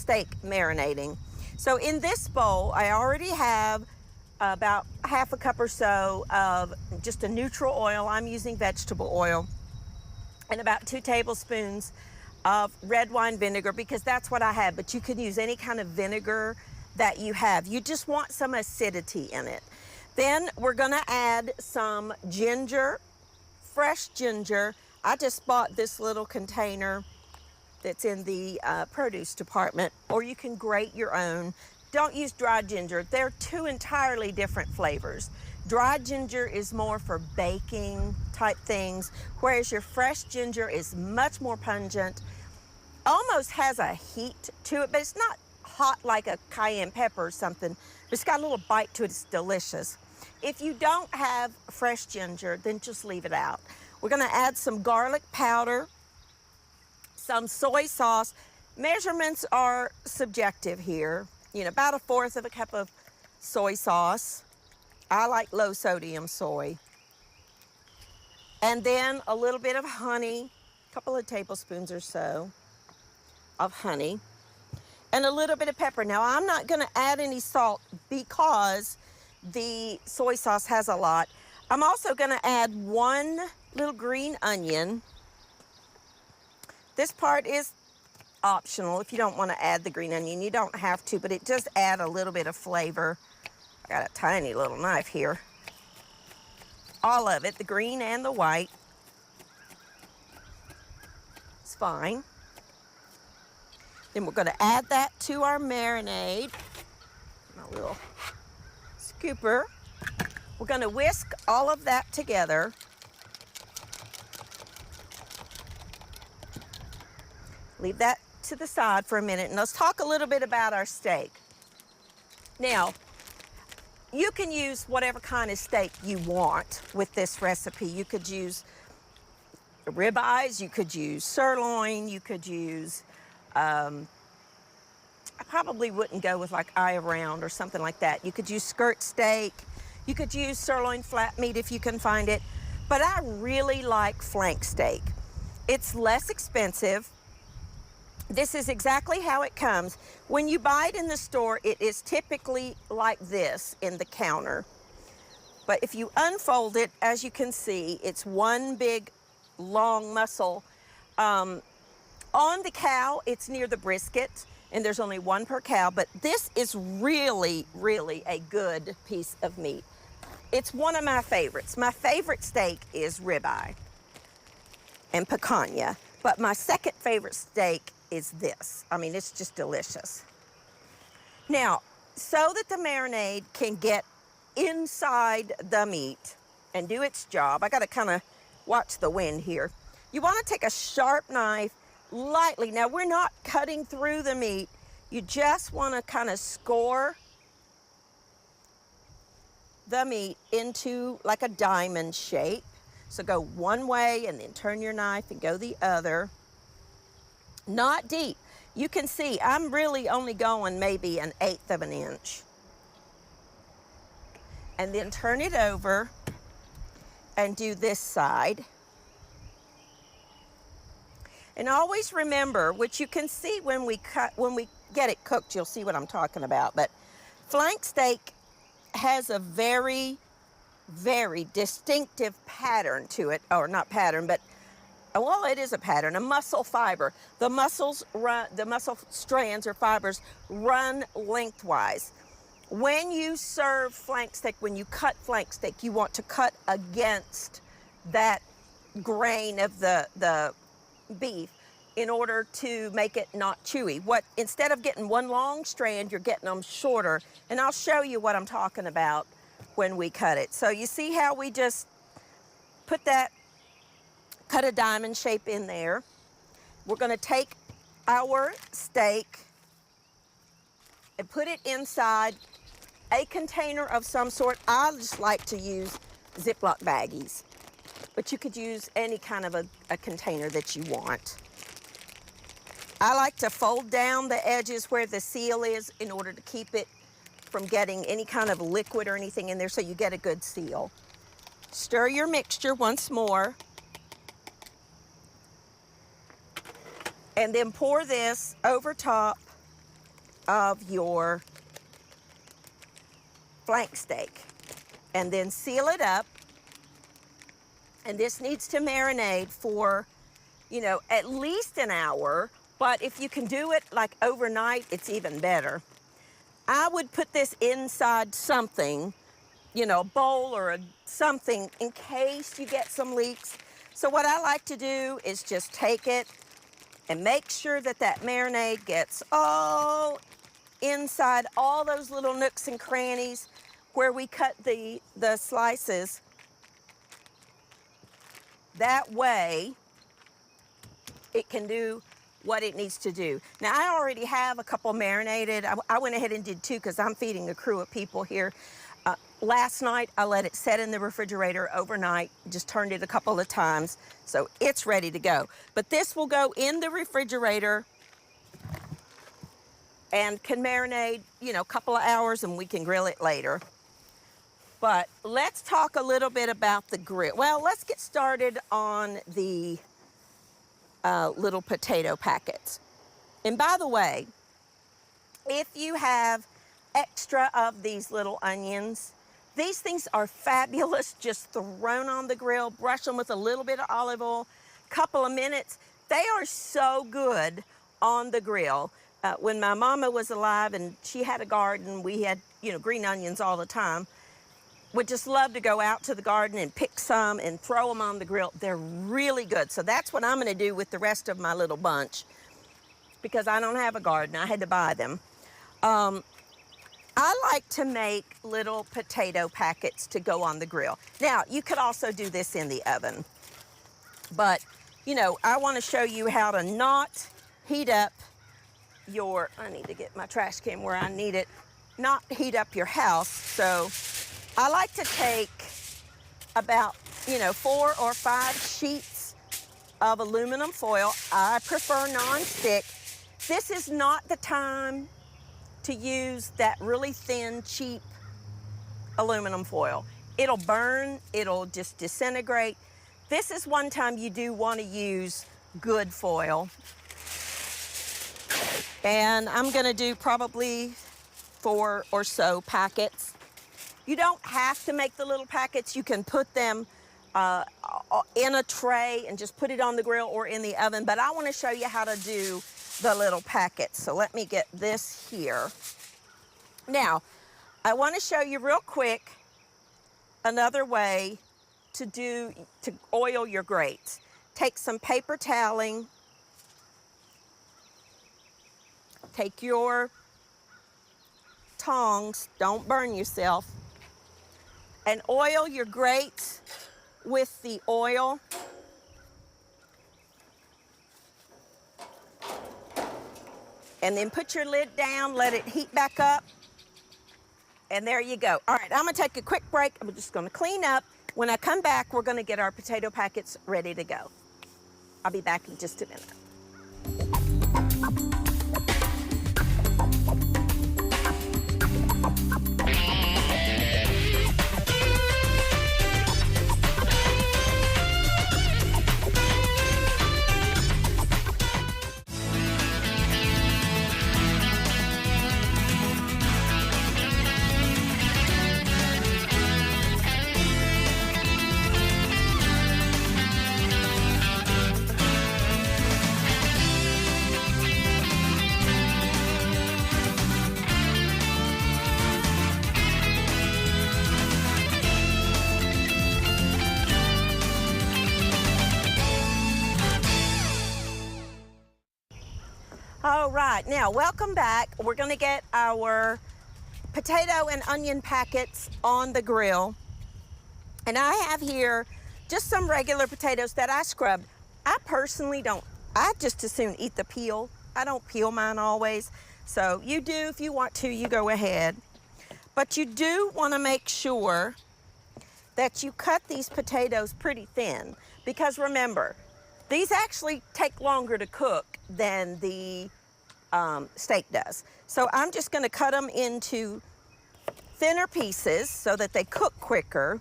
steak marinating. So in this bowl, I already have about half a cup or so of just a neutral oil. I'm using vegetable oil, and about 2 tablespoons of red wine vinegar, because that's what I have, but you can use any kind of vinegar that you have. You just want some acidity in it. Then we're gonna add some ginger, fresh ginger. I just bought this little container that's in the produce department, or you can grate your own. Don't use dry ginger. They're 2 entirely different flavors. Dry ginger is more for baking type things, whereas your fresh ginger is much more pungent, almost has a heat to it, but it's not hot like a cayenne pepper or something. It's got a little bite to it. It's delicious. If you don't have fresh ginger, then just leave it out. We're gonna add some garlic powder, some soy sauce. Measurements are subjective here. You know, about 1/4 of a cup of soy sauce. I like low sodium soy. And then a little bit of honey, a couple of tablespoons or so of honey, and a little bit of pepper. Now, I'm not gonna add any salt because the soy sauce has a lot. I'm also gonna add 1 little green onion. This part is optional. If you don't want to add the green onion, you don't have to, but it does add a little bit of flavor. I got a tiny little knife here. All of it, the green and the white. It's fine. Then we're going to add that to our marinade. My little scooper. We're going to whisk all of that together. Leave that to the side for a minute, and let's talk a little bit about our steak. Now, you can use whatever kind of steak you want with this recipe. You could use ribeyes, you could use sirloin, you could use, I probably wouldn't go with like eye round or something like that. You could use skirt steak, you could use sirloin flat meat if you can find it, but I really like flank steak. It's less expensive. This is exactly how it comes. When you buy it in the store, it is typically like this in the counter. But if you unfold it, as you can see, it's one big, long muscle. On the cow, it's near the brisket, and there's only 1 per cow, but this is really, really a good piece of meat. It's one of my favorites. My favorite steak is ribeye and picanha, but my second favorite steak is this. I mean, it's just delicious. Now, so that the marinade can get inside the meat and do its job, I gotta kind of watch the wind here. You wanna take a sharp knife lightly. Now, we're not cutting through the meat. You just wanna kind of score the meat into like a diamond shape. So go one way and then turn your knife and go the other. Not deep. You can see I'm really only going maybe 1/8 of an inch. And then turn it over and do this side. And always remember, which you can see when we get it cooked, you'll see what I'm talking about, but flank steak has a very, very distinctive pattern to it, or not pattern, but well, it is a pattern, a muscle fiber. The muscle strands or fibers run lengthwise. When you serve flank steak, when you cut flank steak, you want to cut against that grain of the beef in order to make it not chewy. Instead of getting one long strand, you're getting them shorter. And I'll show you what I'm talking about when we cut it. So you see how we just put that, cut a diamond shape in there. We're gonna take our steak and put it inside a container of some sort. I just like to use Ziploc baggies, but you could use any kind of a container that you want. I like to fold down the edges where the seal is in order to keep it from getting any kind of liquid or anything in there, so you get a good seal. Stir your mixture once more. And then pour this over top of your flank steak. And then seal it up. And this needs to marinate for, you know, at least an hour. But if you can do it like overnight, it's even better. I would put this inside something, you know, a bowl or something in case you get some leaks. So what I like to do is just take it and make sure that that marinade gets all inside all those little nooks and crannies where we cut the slices. That way, it can do what it needs to do. Now, I already have a couple marinated. I went ahead and did 2 because I'm feeding a crew of people here. Last night, I let it set in the refrigerator overnight, just turned it a couple of times, so it's ready to go. But this will go in the refrigerator and can marinate, you know, a couple of hours, and we can grill it later. But let's talk a little bit about the grill. Well, let's get started on the little potato packets. And by the way, if you have extra of these little onions, these things are fabulous, just thrown on the grill, brush them with a little bit of olive oil, couple of minutes. They are so good on the grill. When my mama was alive and she had a garden, we had, you know, green onions all the time. Would just love to go out to the garden and pick some and throw them on the grill. They're really good. So that's what I'm gonna do with the rest of my little bunch because I don't have a garden, I had to buy them. I like to make little potato packets to go on the grill. Now, you could also do this in the oven, but you know, I wanna show you how to not heat up your, I need to get my trash can where I need it, not heat up your house. So I like to take about, you know, 4 or 5 sheets of aluminum foil. I prefer non-stick. This is not the time to use that really thin, cheap aluminum foil. It'll burn, it'll just disintegrate. This is one time you do want to use good foil. And I'm gonna do probably 4 or so packets. You don't have to make the little packets. You can put them in a tray and just put it on the grill or in the oven, but I want to show you how to do the little packets. So let me get this here. Now, I want to show you real quick another way to oil your grates. Take some paper toweling, take your tongs, don't burn yourself, and oil your grates with the oil. And then put your lid down, let it heat back up, and there you go. All right, I'm gonna take a quick break. I'm just gonna clean up. When I come back, we're gonna get our potato packets ready to go. I'll be back in just a minute. All right, now welcome back. We're gonna get our potato and onion packets on the grill. And I have here just some regular potatoes that I scrubbed. I personally don't, I just as soon eat the peel. I don't peel mine always. So you do, if you want to, you go ahead. But you do wanna make sure that you cut these potatoes pretty thin, because remember, these actually take longer to cook than the steak does. So I'm just gonna cut them into thinner pieces so that they cook quicker.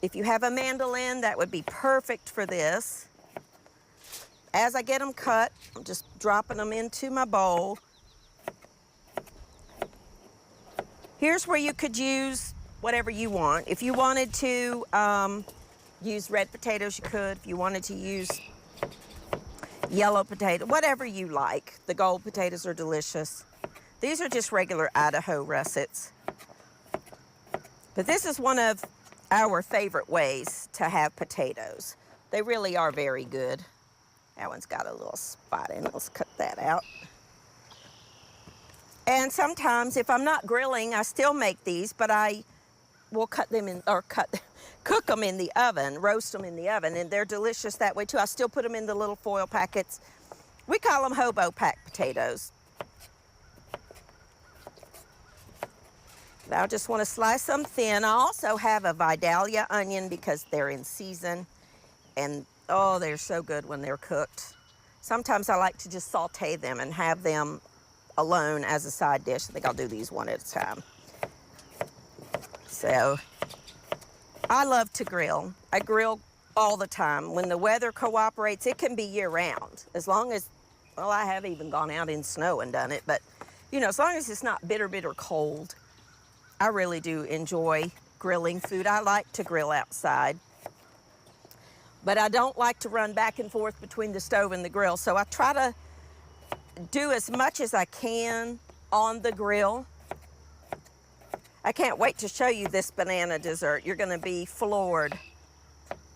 If you have a mandolin, that would be perfect for this. As I get them cut, I'm just dropping them into my bowl. Here's where you could use whatever you want. If you wanted to use red potatoes, you could. If you wanted to use yellow potato, whatever you like. The gold potatoes are delicious. These are just regular Idaho russets. But this is one of our favorite ways to have potatoes. They really are very good. That one's got a little spot in it. Let's cut that out. And sometimes if I'm not grilling, I still make these, but I will cut them in, or cook them in the oven, roast them in the oven, and they're delicious that way too. I still put them in the little foil packets. We call them hobo pack potatoes. Now I just want to slice them thin. I also have a Vidalia onion because they're in season, and oh, they're so good when they're cooked. Sometimes I like to just saute them and have them alone as a side dish. I think I'll do these one at a time. So I love to grill. I grill all the time. When the weather cooperates, it can be year round. As long as, well, I have even gone out in snow and done it, but you know, as long as it's not bitter, bitter cold, I really do enjoy grilling food. I like to grill outside, but I don't like to run back and forth between the stove and the grill. So I try to do as much as I can on the grill. I can't wait to show you this banana dessert. You're gonna be floored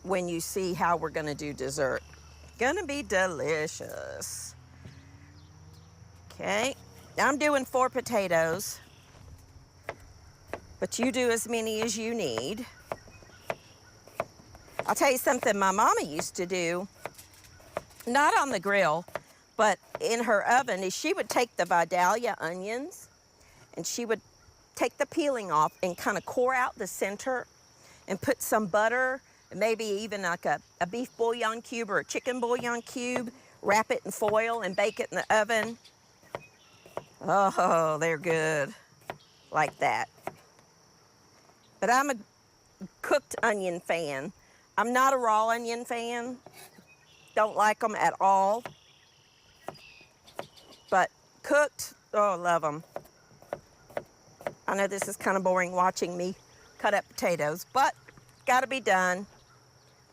when you see how we're gonna do dessert. Gonna be delicious. Okay, I'm doing 4 potatoes, but you do as many as you need. I'll tell you something my mama used to do, not on the grill, but in her oven, is she would take the Vidalia onions and she would take the peeling off and kind of core out the center and put some butter, and maybe even like a beef bouillon cube or a chicken bouillon cube, wrap it in foil and bake it in the oven. Oh, they're good, like that. But I'm a cooked onion fan. I'm not a raw onion fan. Don't like them at all. But cooked, oh, love them. I know this is kind of boring watching me cut up potatoes, but gotta be done.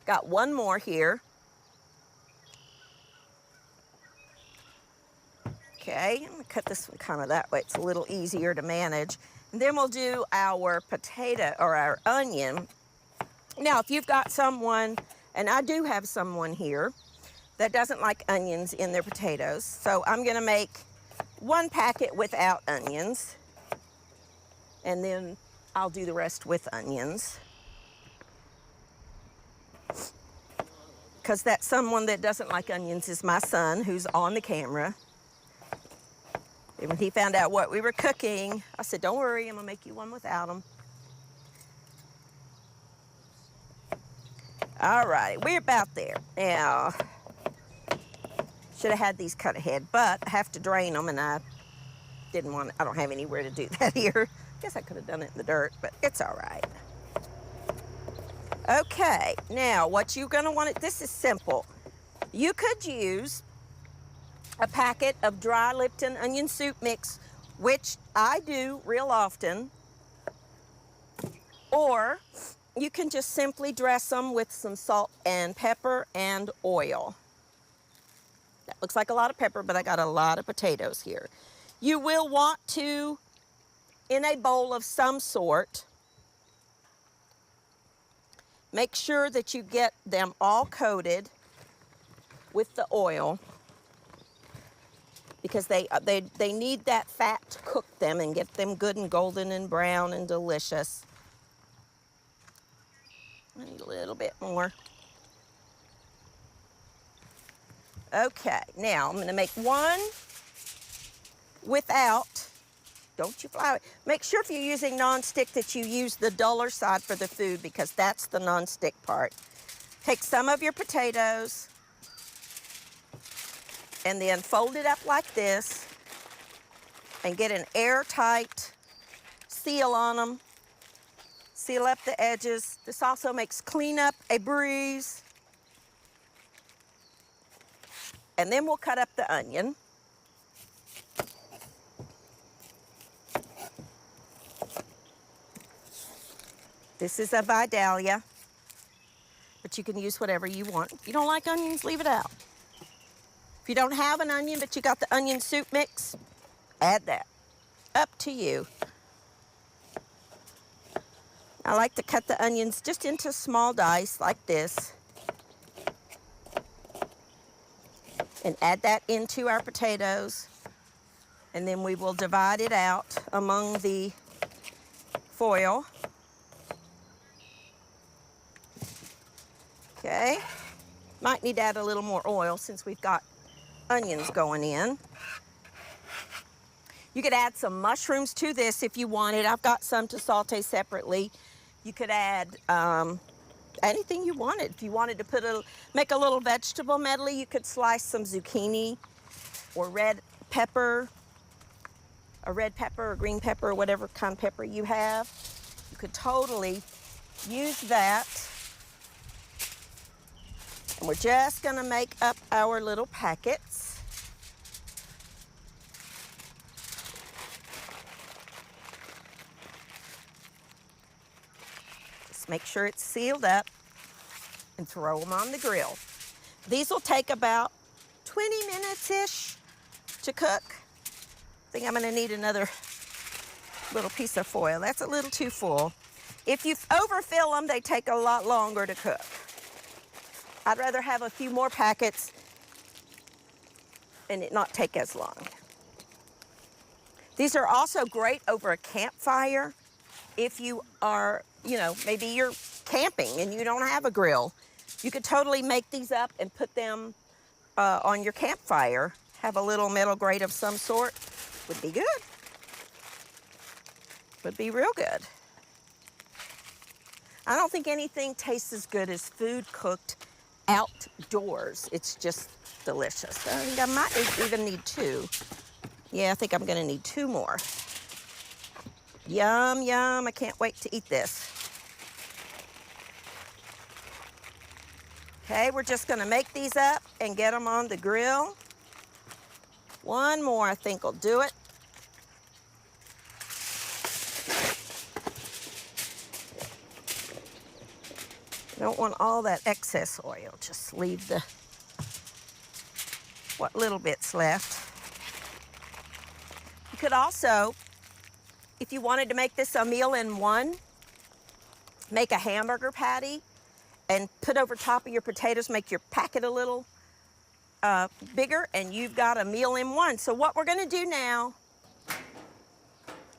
Got one more here. Okay, I'm gonna cut this one kind of that way. It's a little easier to manage. And then we'll do our potato, or our onion. Now, if you've got someone, and I do have someone here, that doesn't like onions in their potatoes, so I'm gonna make 1 packet without onions, and then I'll do the rest with onions. Because that someone that doesn't like onions is my son, who's on the camera. And when he found out what we were cooking, I said, don't worry, I'm gonna make you one without them. All right, we're about there. Now, should have had these cut ahead, but I have to drain them, and I don't have anywhere to do that here. Guess I could have done it in the dirt, but it's all right. Okay, now what you're gonna want, this is simple. You could use a packet of dry Lipton onion soup mix, which I do real often, or you can just simply dress them with some salt and pepper and oil. That looks like a lot of pepper, but I got a lot of potatoes here. You will want to, in a bowl of some sort, make sure that you get them all coated with the oil, because they need that fat to cook them and get them good and golden and brown and delicious. I need a little bit more. Okay, now I'm gonna make one without, don't you flour it. Make sure if you're using nonstick that you use the duller side for the food, because that's the nonstick part. Take some of your potatoes and then fold it up like this and get an airtight seal on them. Seal up the edges. This also makes cleanup a breeze. And then we'll cut up the onion. This is a Vidalia, but you can use whatever you want. If you don't like onions, leave it out. If you don't have an onion, but you got the onion soup mix, add that. Up to you. I like to cut the onions just into small dice like this. And add that into our potatoes. And then we will divide it out among the foil. Okay. Might need to add a little more oil since we've got onions going in. You could add some mushrooms to this if you wanted. I've got some to saute separately. You could add anything you wanted. If you wanted to make a little vegetable medley, you could slice some zucchini or red pepper, a red pepper or green pepper, or whatever kind of pepper you have. You could totally use that. And we're just gonna make up our little packets. Just make sure it's sealed up and throw them on the grill. These will take about 20 minutes-ish to cook. I think I'm gonna need another little piece of foil. That's a little too full. If you overfill them, they take a lot longer to cook. I'd rather have a few more packets and it not take as long. These are also great over a campfire. If you are, maybe you're camping and you don't have a grill, you could totally make these up and put them on your campfire. Have a little metal grate of some sort. Would be good. Would be real good. I don't think anything tastes as good as food cooked outdoors. It's just delicious. I think I might even need 2. Yeah, I think I'm gonna need 2 more. Yum, yum, I can't wait to eat this. Okay, we're just gonna make these up and get them on the grill. 1 more, I think, will do it. Don't want all that excess oil. Just leave what little bit's left. You could also, if you wanted to make this a meal in one, make a hamburger patty and put over top of your potatoes, make your packet a little bigger, and you've got a meal in one. So what we're gonna do now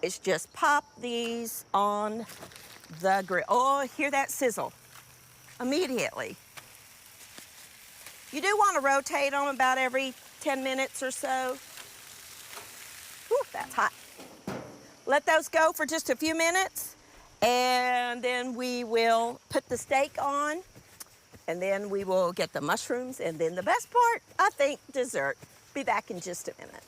is just pop these on the grill. Oh, hear that sizzle? Immediately. You do want to rotate them about every 10 minutes or so. Whew, that's hot. Let those go for just a few minutes, and then we will put the steak on, and then we will get the mushrooms, and then the best part, I think, dessert. Be back in just a minute.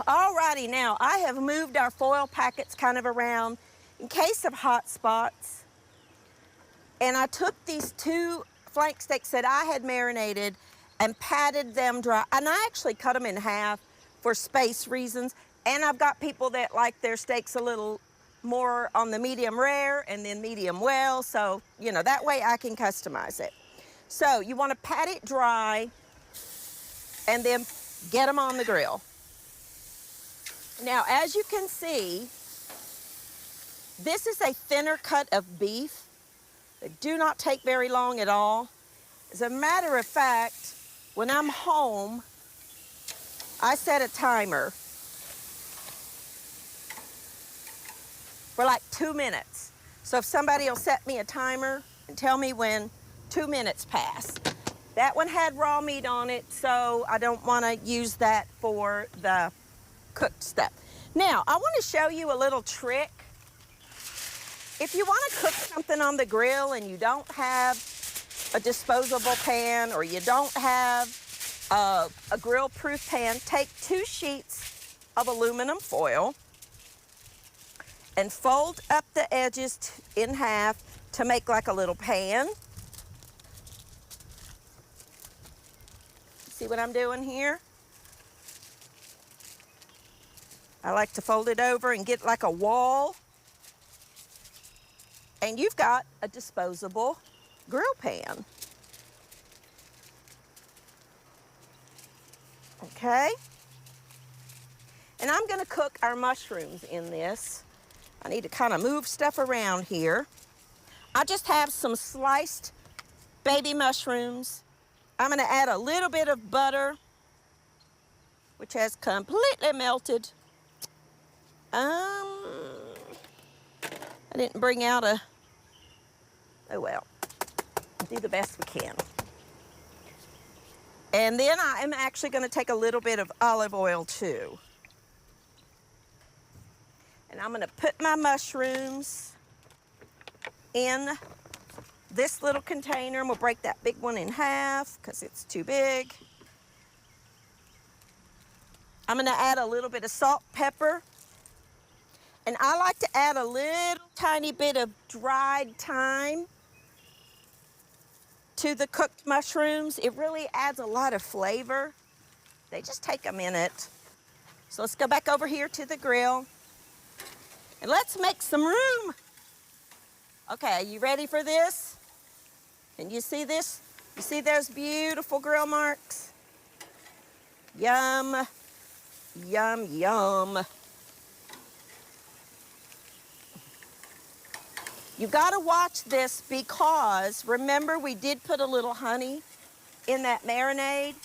Alrighty, now I have moved our foil packets kind of around in case of hot spots. And I took these 2 flank steaks that I had marinated and patted them dry. And I actually cut them in half for space reasons. And I've got people that like their steaks a little more on the medium rare and then medium well. So, that way I can customize it. So you want to pat it dry and then get them on the grill. Now, as you can see, this is a thinner cut of beef. They do not take very long at all. As a matter of fact, when I'm home, I set a timer for like 2 minutes. So if somebody will set me a timer and tell me when 2 minutes pass. That one had raw meat on it, so I don't want to use that for the cooked stuff. Now, I want to show you a little trick. If you want to cook something on the grill and you don't have a disposable pan or you don't have a grill-proof pan, take 2 sheets of aluminum foil and fold up the edges in half to make like a little pan. See what I'm doing here? I like to fold it over and get like a wall. And you've got a disposable grill pan. Okay? And I'm gonna cook our mushrooms in this. I need to kind of move stuff around here. I just have some sliced baby mushrooms. I'm gonna add a little bit of butter, which has completely melted. I didn't bring out a, oh well, do the best we can. And then I am actually gonna take a little bit of olive oil too. And I'm gonna put my mushrooms in this little container, and we'll break that big one in half because it's too big. I'm gonna add a little bit of salt, pepper, and I like to add a little tiny bit of dried thyme to the cooked mushrooms. It really adds a lot of flavor. They just take a minute. So let's go back over here to the grill and let's make some room. Okay, you ready for this? Can you see this? You see those beautiful grill marks? Yum, yum, yum. You gotta watch this because remember we did put a little honey in that marinade.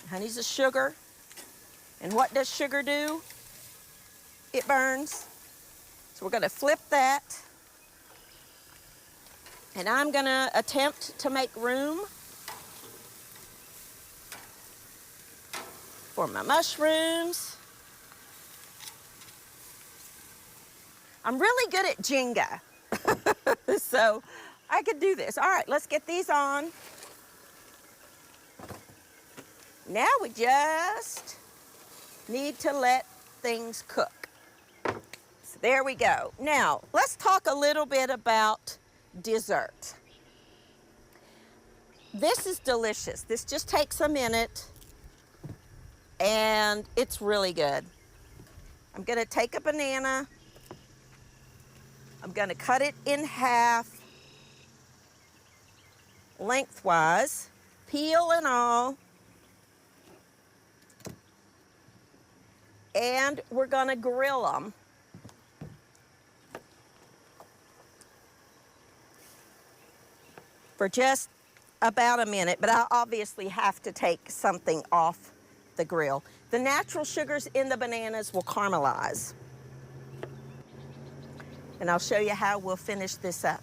Honey's a sugar. And what does sugar do? It burns. So we're gonna flip that. And I'm gonna attempt to make room for my mushrooms. I'm really good at Jenga, so I could do this. All right, let's get these on. Now we just need to let things cook. So there we go. Now, let's talk a little bit about dessert. This is delicious. This just takes a minute and it's really good. I'm gonna take a banana. I'm gonna cut it in half lengthwise, peel and all. And we're gonna grill them. For just about a minute, but I obviously have to take something off the grill. The natural sugars in the bananas will caramelize. And I'll show you how we'll finish this up.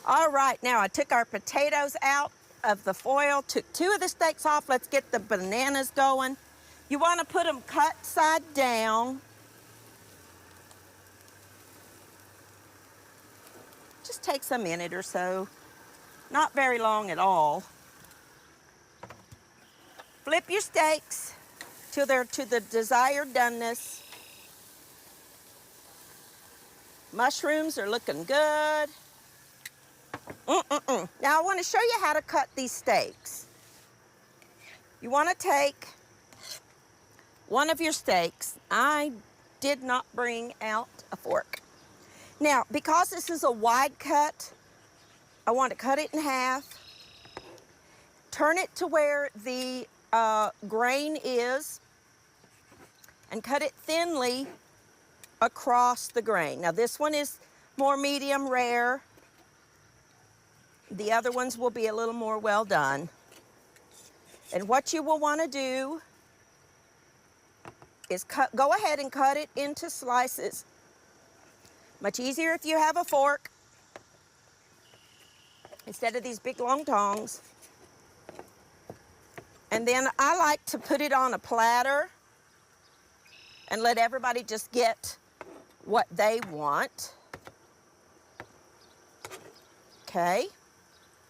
All right, now I took our potatoes out of the foil, took 2 of the steaks off. Let's get the bananas going. You want to put them cut side down. Just takes a minute or so, not very long at all. Flip your steaks till they're to the desired doneness. Mushrooms are looking good. Now I want to show you how to cut these steaks. You want to take one of your steaks. I did not bring out a fork. Now, because this is a wide cut, I want to cut it in half, turn it to where the grain is, and cut it thinly across the grain. Now this one is more medium rare. The other ones will be a little more well done. And what you will want to do is go ahead and cut it into slices. Much easier if you have a fork instead of these big long tongs. And then I like to put it on a platter and let everybody just get what they want. Okay,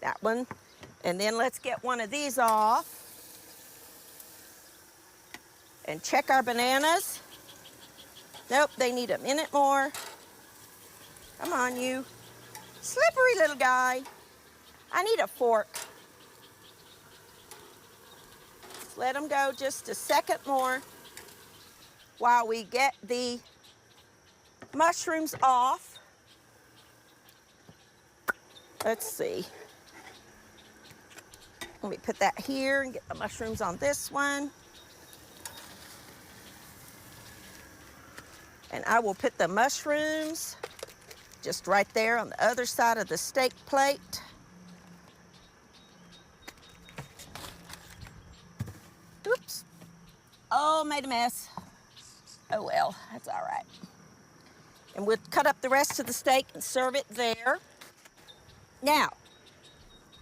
that one. And then let's get one of these off and check our bananas. Nope, they need a minute more. Come on, you slippery little guy. I need a fork. Let them go just a second more while we get the mushrooms off. Let's see. Let me put that here and get the mushrooms on this one. And I will put the mushrooms just right there on the other side of the steak plate. Oops. Oh, made a mess. Oh well, that's all right. And we'll cut up the rest of the steak and serve it there. Now,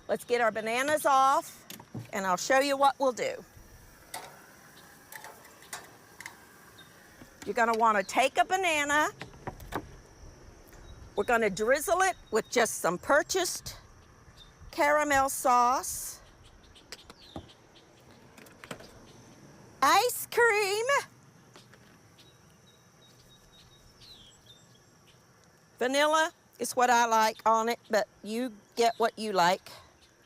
let's get our bananas off, and I'll show you what we'll do. You're gonna wanna take a banana. We're gonna drizzle it with just some purchased caramel sauce. Ice cream. Vanilla is what I like on it, but you get what you like.